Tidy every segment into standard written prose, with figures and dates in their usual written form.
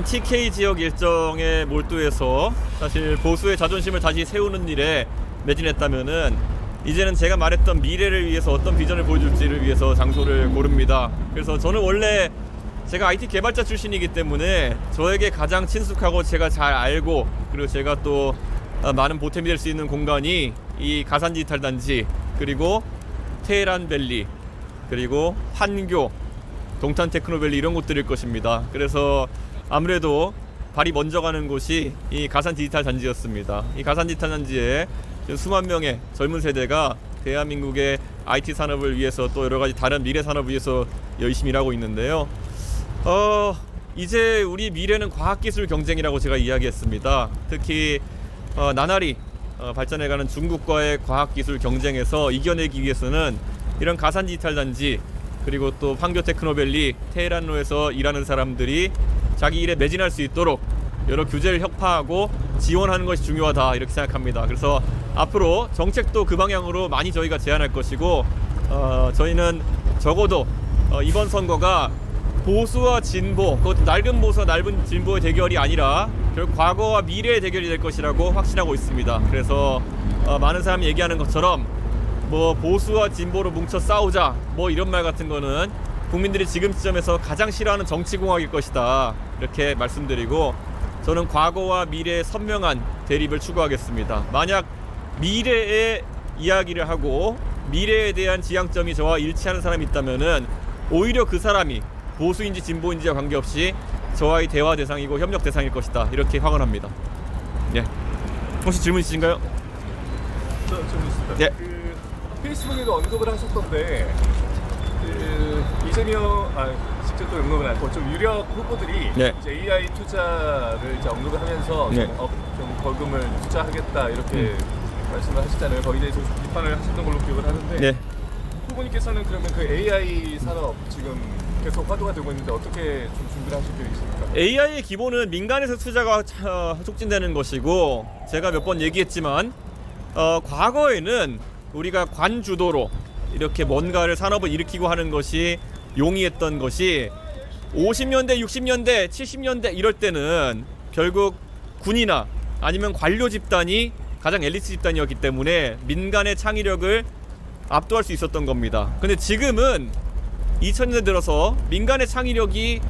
TK 지역 일정에 몰두해서 사실 보수의 자존심을 다시 세우는 일에 매진했다면은 이제는 제가 말했던 미래를 위해서 어떤 비전을 보여줄지를 위해서 장소를 고릅니다. 그래서 저는 원래 제가 IT 개발자 출신이기 때문에 저에게 가장 친숙하고 제가 잘 알고 그리고 제가 또 많은 보탬이 될 수 있는 공간이 이 가산 디지털 단지 그리고 테헤란밸리 그리고 환교 동탄 테크노밸리 이런 곳들일 것입니다. 그래서 아무래도 발이 먼저 가는 곳이 이 가산 디지털 단지였습니다. 이 가산 디지털 단지에 수만 명의 젊은 세대가 대한민국의 IT 산업을 위해서 또 여러 가지 다른 미래 산업을 위해서 열심히 일하고 있는데요. 이제 우리 미래는 과학기술 경쟁이라고 제가 이야기했습니다. 특히 나날이 발전해가는 중국과의 과학기술 경쟁에서 이겨내기 위해서는 이런 가산 디지털 단지 그리고 또 환교 테크노밸리 테헤란로에서 일하는 사람들이 자기 일에 매진할 수 있도록 여러 규제를 혁파하고 지원하는 것이 중요하다 이렇게 생각합니다. 그래서 앞으로 정책도 그 방향으로 많이 저희가 제안할 것이고 저희는 적어도 이번 선거가 보수와 진보, 그것도 낡은 보수와 낡은 진보의 대결이 아니라 결국 과거와 미래의 대결이 될 것이라고 확신하고 있습니다. 그래서 많은 사람이 얘기하는 것처럼 뭐 보수와 진보로 뭉쳐 싸우자 뭐 이런 말 같은 거는 국민들이 지금 시점에서 가장 싫어하는 정치공학일 것이다 이렇게 말씀드리고 저는 과거와 미래의 선명한 대립을 추구하겠습니다. 만약 미래의 이야기를 하고 미래에 대한 지향점이 저와 일치하는 사람이 있다면은 오히려 그 사람이 보수인지 진보인지와 관계없이 저와의 대화 대상이고 협력 대상일 것이다 이렇게 확언합니다. 예. 혹시 질문 있으신가요? 저 질문 있습니다. 예. 페이스북에도 언급을 하셨던데 이재명 직접 또 언급을 하고 좀 유력 후보들이 네. 이제 AI 투자를 이제 언급을 하면서 네. 좀 벌금을 투자하겠다 이렇게 말씀을 하셨잖아요. 거기에 대해서 비판을 하셨던 걸로 기억을 하는데 네. 후보님께서는 그러면 그 AI 산업 지금 계속 화두가 되고 있는데 어떻게 좀 준비를 하실 계획이십니까? AI의 기본은 민간에서 투자가 촉진되는 것이고 제가 몇 번 얘기했지만 과거에는 우리가 관주도로 이렇게 뭔가를 산업을 일으키고 하는 것이 용이했던 것이 50년대, 60년대, 70년대 이럴 때는 결국 군이나 아니면 관료 집단이 가장 엘리트 집단이었기 때문에 민간의 창의력을 압도할 수 있었던 겁니다. 근데 지금은 2000년대 들어서 민간의 창의력이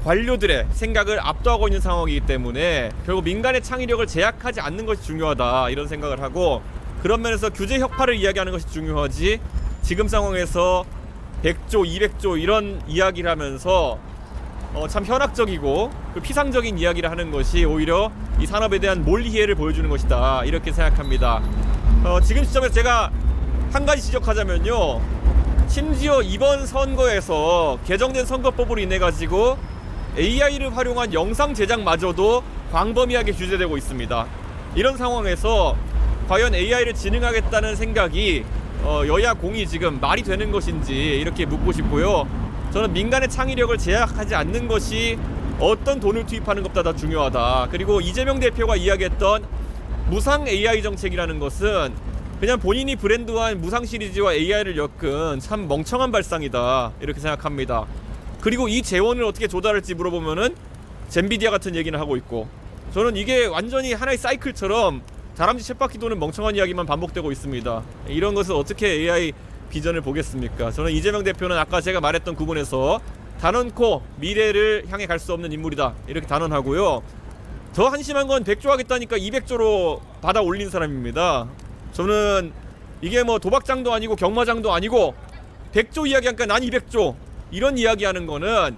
관료들의 생각을 압도하고 있는 상황이기 때문에 결국 민간의 창의력을 제약하지 않는 것이 중요하다 이런 생각을 하고 그런 면에서 규제 혁파를 이야기하는 것이 중요하지 지금 상황에서 100조, 200조 이런 이야기를 하면서 참 현학적이고 피상적인 이야기를 하는 것이 오히려 이 산업에 대한 몰리해를 보여주는 것이다 이렇게 생각합니다. 지금 시점에서 제가 한 가지 지적하자면요, 심지어 이번 선거에서 개정된 선거법으로 인해 가지고 AI를 활용한 영상 제작마저도 광범위하게 규제되고 있습니다. 이런 상황에서 과연 AI를 진흥하겠다는 생각이 여야 공이 지금 말이 되는 것인지 이렇게 묻고 싶고요. 저는 민간의 창의력을 제약하지 않는 것이 어떤 돈을 투입하는 것보다 더 중요하다. 그리고 이재명 대표가 이야기했던 무상 AI 정책이라는 것은 그냥 본인이 브랜드화한 무상 시리즈와 AI를 엮은 참 멍청한 발상이다 이렇게 생각합니다. 그리고 이 재원을 어떻게 조달할지 물어보면은 젠비디아 같은 얘기는 하고 있고 저는 이게 완전히 하나의 사이클처럼 다람쥐 쳇바퀴 도는 멍청한 이야기만 반복되고 있습니다. 이런 것을 어떻게 AI 비전을 보겠습니까? 저는 이재명 대표는 아까 제가 말했던 구분에서 단언코 미래를 향해 갈 수 없는 인물이다 이렇게 단언하고요. 더 한심한 건 100조 하겠다니까 200조로 받아 올린 사람입니다. 저는 이게 뭐 도박장도 아니고 경마장도 아니고 100조 이야기하니까 난 200조 이런 이야기하는 거는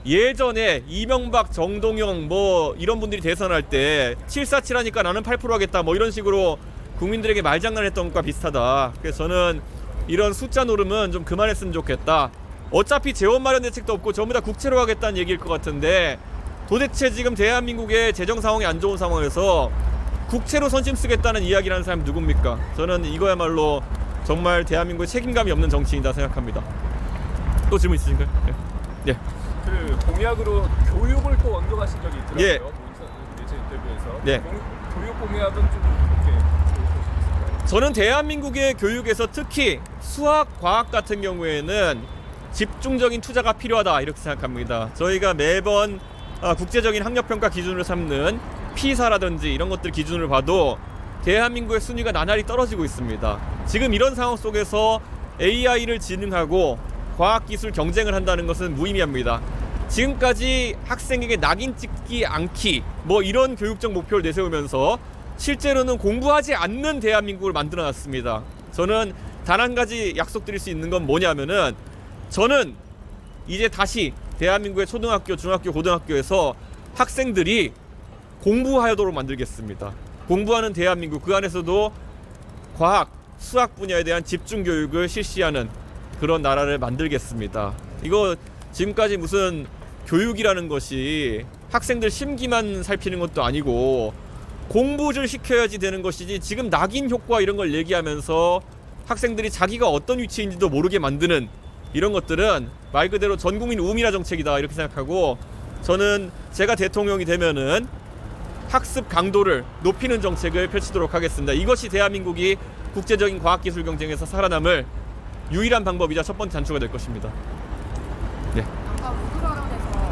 예전에 이명박, 정동영 뭐 이런 분들이 대선할 때 747 하니까 나는 8% 하겠다 뭐 이런 식으로 국민들에게 말장난했던 것과 비슷하다. 그래서 저는 이런 숫자 노름은 좀 그만했으면 좋겠다. 어차피 재원 마련 대책도 없고 전부 다 국채로 하겠다는 얘기일 것 같은데 도대체 지금 대한민국의 재정 상황이 안 좋은 상황에서 국채로 선심 쓰겠다는 이야기를 하는 사람이 누굽니까? 저는 이거야말로 정말 대한민국의 책임감이 없는 정치인이다 생각합니다. 또 질문 있으신가요? 네. 예. 그 공약으로 교육을 또 언급하신 적이 있더라고요. 예. 예제 인터뷰에서. 네. 교육 공약은 좀 어떻게 보실 수 있을까요? 저는 대한민국의 교육에서 특히 수학, 과학 같은 경우에는 집중적인 투자가 필요하다 이렇게 생각합니다. 저희가 매번 국제적인 학력평가 기준으로 삼는 피사라든지 이런 것들 기준으로 봐도 대한민국의 순위가 나날이 떨어지고 있습니다. 지금 이런 상황 속에서 AI를 지능하고 과학기술 경쟁을 한다는 것은 무의미합니다. 지금까지 학생에게 낙인 찍기 않기 뭐 이런 교육적 목표를 내세우면서 실제로는 공부하지 않는 대한민국을 만들어놨습니다. 저는 단 한 가지 약속드릴 수 있는 건 뭐냐면은 저는 이제 다시 대한민국의 초등학교, 중학교, 고등학교에서 학생들이 공부하도록 만들겠습니다. 공부하는 대한민국, 그 안에서도 과학, 수학 분야에 대한 집중 교육을 실시하는 그런 나라를 만들겠습니다. 이거 지금까지 무슨 교육이라는 것이 학생들 심기만 살피는 것도 아니고 공부를 시켜야지 되는 것이지, 지금 낙인 효과 이런 걸 얘기하면서 학생들이 자기가 어떤 위치인지도 모르게 만드는 이런 것들은 말 그대로 전국민 우미라 정책이다 이렇게 생각하고, 저는 제가 대통령이 되면은 학습 강도를 높이는 정책을 펼치도록 하겠습니다. 이것이 대한민국이 국제적인 과학기술 경쟁에서 살아남을 유일한 방법이자 첫 번째 단초가 될 것입니다. 네. 아까 우드라론에서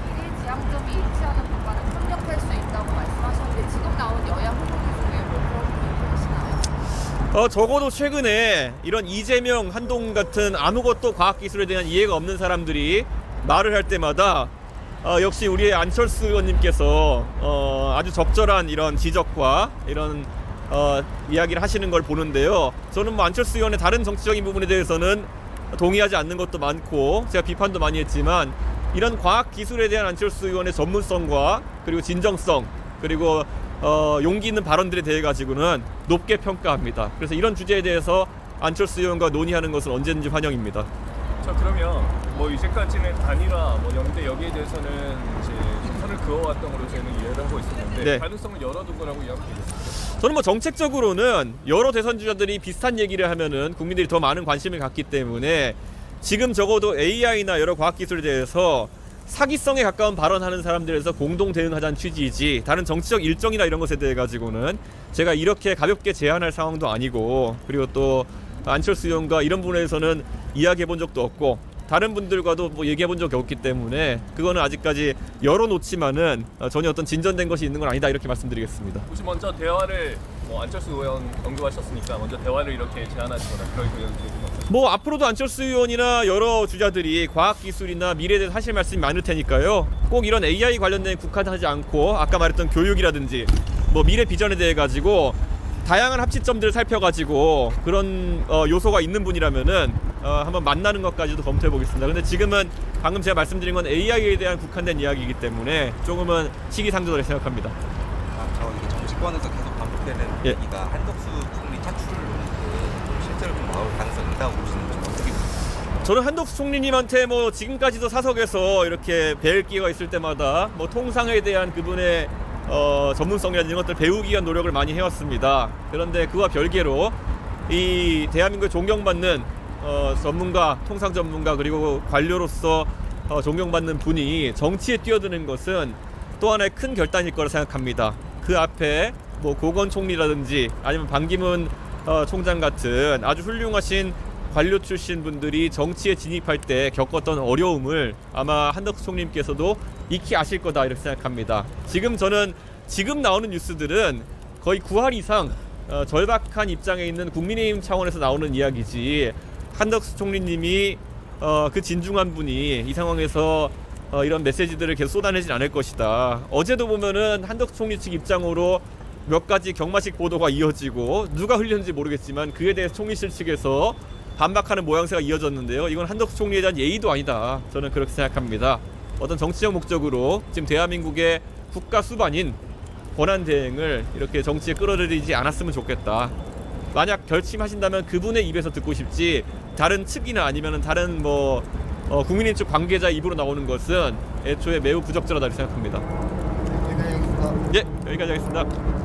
미래 지향점이 일치하는 분과는 협력할 수 있다고 말씀하셨는데 지금 나온 여야 후보들 중에 뭐 그런 분이 계시나요? 적어도 최근에 이런 이재명, 한동훈 같은 아무것도 과학기술에 대한 이해가 없는 사람들이 말을 할 때마다 역시 우리의 안철수 의원님께서 아주 적절한 이런 지적과 이런 이야기를 하시는 걸 보는데요. 저는 뭐 안철수 의원의 다른 정치적인 부분에 대해서는 동의하지 않는 것도 많고 제가 비판도 많이 했지만, 이런 과학기술에 대한 안철수 의원의 전문성과 그리고 진정성 그리고 용기 있는 발언들에 대해 가지고는 높게 평가합니다. 그래서 이런 주제에 대해서 안철수 의원과 논의하는 것은 언제든지 환영입니다. 자, 그러면 뭐 이제까지는 단일화, 뭐 연대 여기에 대해서는 이제 좀 선을 그어왔던 걸로 저희는 이해를 하고 있었는데 네. 가능성을 열어두고라고 이야기했습니다. 저는 뭐 정책적으로는 여러 대선 주자들이 비슷한 얘기를 하면은 국민들이 더 많은 관심을 갖기 때문에 지금 적어도 AI나 여러 과학기술에 대해서 사기성에 가까운 발언하는 사람들에서 공동 대응하자는 취지이지, 다른 정치적 일정이나 이런 것에 대해 가지고는 제가 이렇게 가볍게 제안할 상황도 아니고, 그리고 또 안철수 의원과 이런 부분에서는 이야기해 본 적도 없고 다른 분들과도 뭐 얘기해 본 적이 없기 때문에 그거는 아직까지 열어놓지만은 전혀 어떤 진전된 것이 있는 건 아니다 이렇게 말씀드리겠습니다. 혹시 먼저 대화를 뭐 안철수 의원 언급하셨으니까 먼저 대화를 이렇게 제안하시거나 그런 의견이 뭐 앞으로도 안철수 의원이나 여러 주자들이 과학기술이나 미래에 대해서 하실 말씀이 많을 테니까요. 꼭 이런 AI 관련된 국한하지 않고 아까 말했던 교육이라든지 뭐 미래 비전에 대해 가지고 다양한 합치점들을 살펴가지고 그런 요소가 있는 분이라면은 한번 만나는 것까지도 검토해 보겠습니다. 근데 지금은 방금 제가 말씀드린 건 AI에 대한 국한된 이야기이기 때문에 조금은 시기상조라고 생각합니다. 저 이게 정치권에서 계속 반복되는 얘기가 한덕수 총리 차출을 노리는데 실제로 좀 나올 가능성이 있다고 보시는 좀 어떻게 보세요? 저는 한덕수 총리님한테 뭐 지금까지도 사석에서 이렇게 뵐 기회가 있을 때마다 뭐 통상에 대한 그분의 전문성이라든지 이런 것들 배우기 위한 노력을 많이 해왔습니다. 그런데 그와 별개로 이 대한민국에 존경받는 전문가, 통상 전문가 그리고 관료로서 존경받는 분이 정치에 뛰어드는 것은 또 하나의 큰 결단일 거라 생각합니다. 그 앞에 뭐 고건 총리라든지 아니면 반기문 총장 같은 아주 훌륭하신 관료 출신 분들이 정치에 진입할 때 겪었던 어려움을 아마 한덕수 총리님께서도 익히 아실 거다 이렇게 생각합니다. 저는 지금 나오는 뉴스들은 거의 9할 이상 절박한 입장에 있는 국민의힘 차원에서 나오는 이야기지, 한덕수 총리님이 그 진중한 분이 이 상황에서 이런 메시지들을 계속 쏟아내진 않을 것이다. 어제도 보면은 한덕수 총리 측 입장으로 몇 가지 경마식 보도가 이어지고 누가 흘렸는지 모르겠지만 그에 대해서 총리실 측에서 반박하는 모양새가 이어졌는데요. 이건 한덕수 총리에 대한 예의도 아니다. 저는 그렇게 생각합니다. 어떤 정치적 목적으로 지금 대한민국의 국가 수반인 권한 대행을 이렇게 정치에 끌어들이지 않았으면 좋겠다. 만약 결심하신다면 그분의 입에서 듣고 싶지 다른 측이나 아니면 다른 뭐 국민의힘 쪽 관계자 입으로 나오는 것은 애초에 매우 부적절하다고 생각합니다. 여기까지 하겠습니다. 예, 여기까지 하겠습니다.